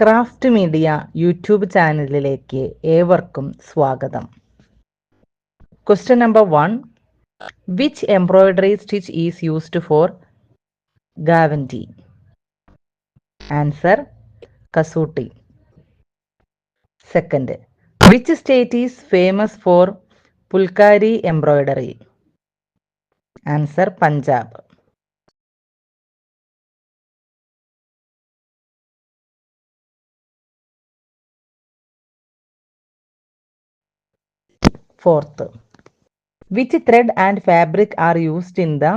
Craft media YouTube ചാനലിലേക്ക് ഏവർക്കും സ്വാഗതം. Question number 1. Which embroidery stitch is used for Gavanti? Answer: Kasuti. Second, which state is famous for Pulkari embroidery? Answer: Punjab. Fourth, which thread and fabric are used in the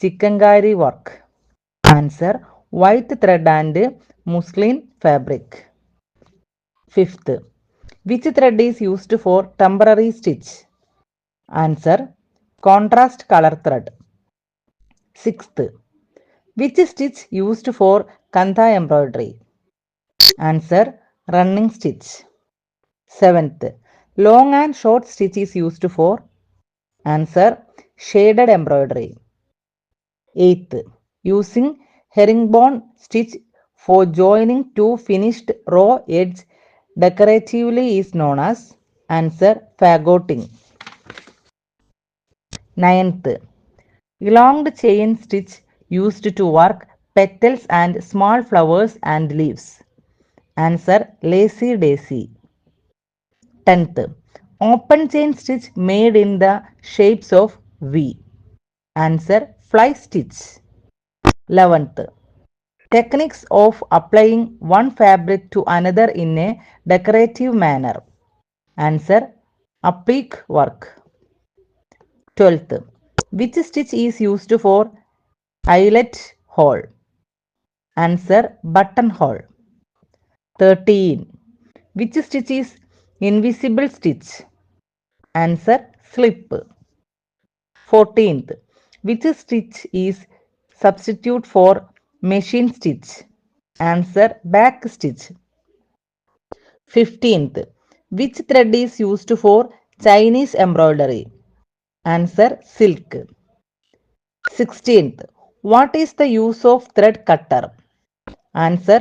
Chikankari work? Answer: white thread and muslin fabric. Fifth, which thread is used for temporary stitch? Answer: contrast color thread. Sixth, which stitch used for Kantha embroidery? Answer: running stitch. Seventh, long and short stitch is used for? Answer: shaded embroidery. Eighth, using herringbone stitch for joining two finished raw edge decoratively is known as? Answer: fagoting. Ninth, elonged chain stitch used to work petals and small flowers and leaves. Answer: lacy daisy. 10th, open chain stitch made in the shapes of V. Answer: fly stitch. 11th, techniques of applying one fabric to another in a decorative manner. Answer: applique work. 12th, which stitch is used for eyelet hole? Answer: buttonhole. 13, which stitch is invisible stitch? Answer: slip. 14th, which stitch is substitute for machine stitch? Answer: back stitch. 15th, which thread is used for Chinese embroidery? Answer: silk. 16th, what is the use of thread cutter? Answer: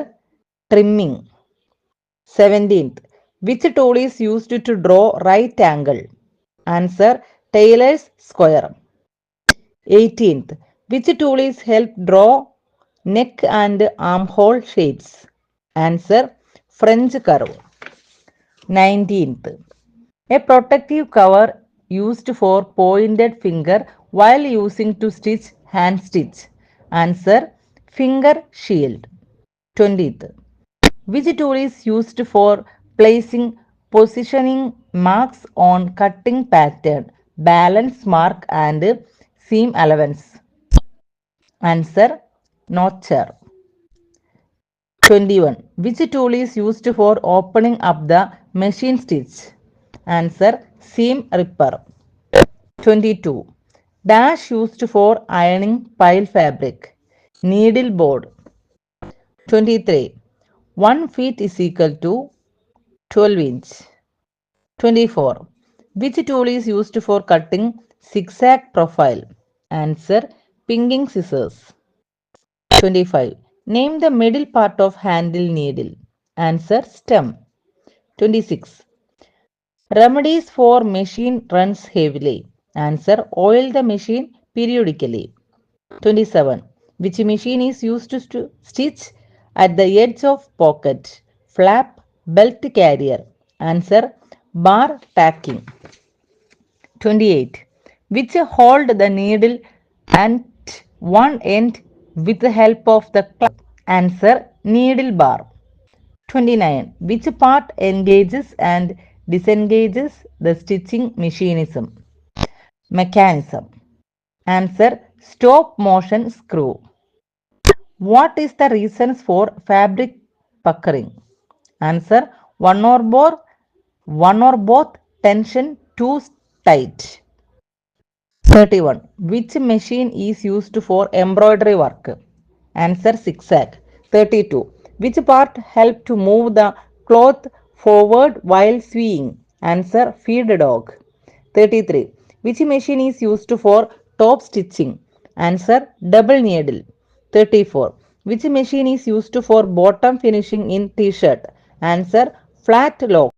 trimming. 17th, which tool is used to draw right angle? Answer: Taylor's square. 18th, which tool is help draw neck and armhole shapes? Answer: French curve. 19th, a protective cover used for pointed finger while using to stitch hand stitch. Answer: finger shield. 20th, which tool is used for placing positioning marks on cutting pattern, balance mark and seam allowance? Answer: notcher. 21, which tool is used for opening up the machine stitch? Answer: seam ripper. 22, dash used for ironing pile fabric? Needle board. 23, 1 feet is equal to 12 inch. 24, which tool is used for cutting zigzag profile? Answer: pinking scissors. 25, name the middle part of handle needle. Answer: stem. 26, remedies for machine runs heavily? Answer: oil the machine periodically. 27, which machine is used to stitch at the edge of pocket, flap, belt carrier? Answer: bar tacking. 28, which hold the needle at one end with the help of the clamp? Answer: needle bar. 29, which part engages and disengages the stitching mechanism? Answer: stop motion screw. What is the reasons for fabric puckering? Answer: one or both tension too tight. 31, which machine is used for embroidery work? Answer: zigzag. 32, which part help to move the cloth forward while sewing? Answer: feed dog. 33, which machine is used for top stitching? Answer: double needle. 34, Which machine is used for bottom finishing in t-shirt? Answer, flat lock.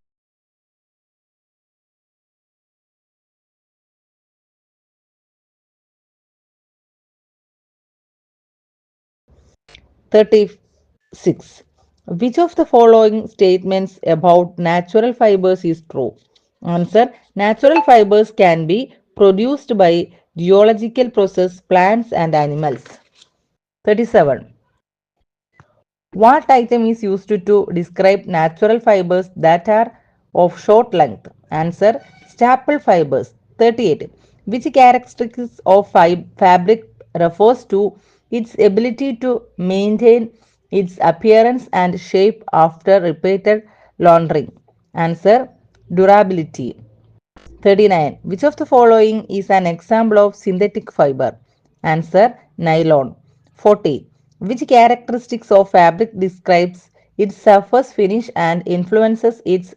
36. Which of the following statements about natural fibers is true? Answer, natural fibers can be produced by geological process, plants and animals. 37. What item is used to describe natural fibers that are of short length? Answer, staple fibers. 38. Which characteristics of fabric refers to its ability to maintain its appearance and shape after repeated laundering? Answer, durability. 39. Which of the following is an example of synthetic fiber? Answer, nylon. 40. Which characteristics of fabric describes its surface finish and influences its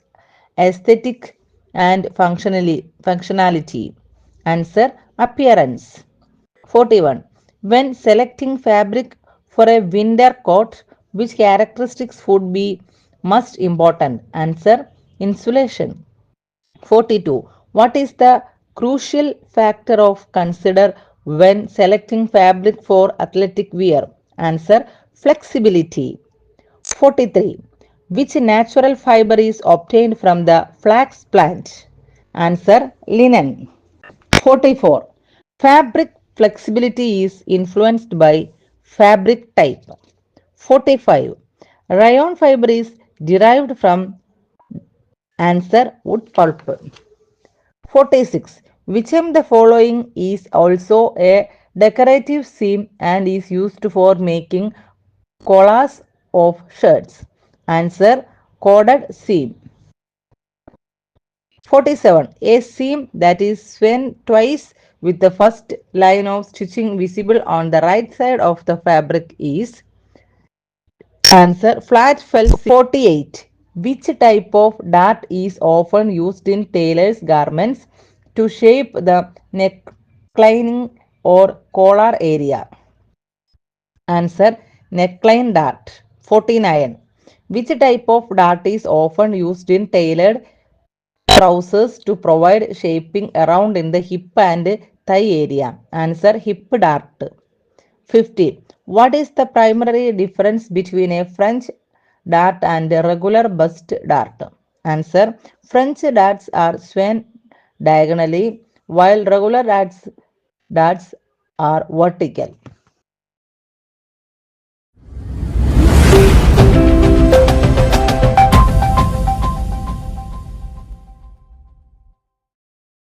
aesthetic and functionality? Answer, appearance. 41. When selecting fabric for a winter coat, which characteristics would be most important? Answer, insulation. 42. What is the crucial factor of consider when selecting fabric for athletic wear? Answer, flexibility. 43. Which natural fiber is obtained from the flax plant? Answer, linen. 44. Fabric flexibility is influenced by fabric type. 45. Rayon fiber is derived from answer, wood pulp. 46. Which of the following is also a decorative seam and is used for making collars of shirts? Answer, corded seam. 47. A seam that is sewn twice with the first line of stitching visible on the right side of the fabric is? Answer, flat fell seam. 48. Which type of dart is often used in tailors' garments to shape the necklining or collar area? Answer, neckline dart. 49. Which type of dart is often used in tailored trousers to provide shaping around in the hip and thigh area? Answer, hip dart. 50. What is the primary difference between a French dart and a regular bust dart? Answer, French darts are swung diagonally while regular darts are vertical.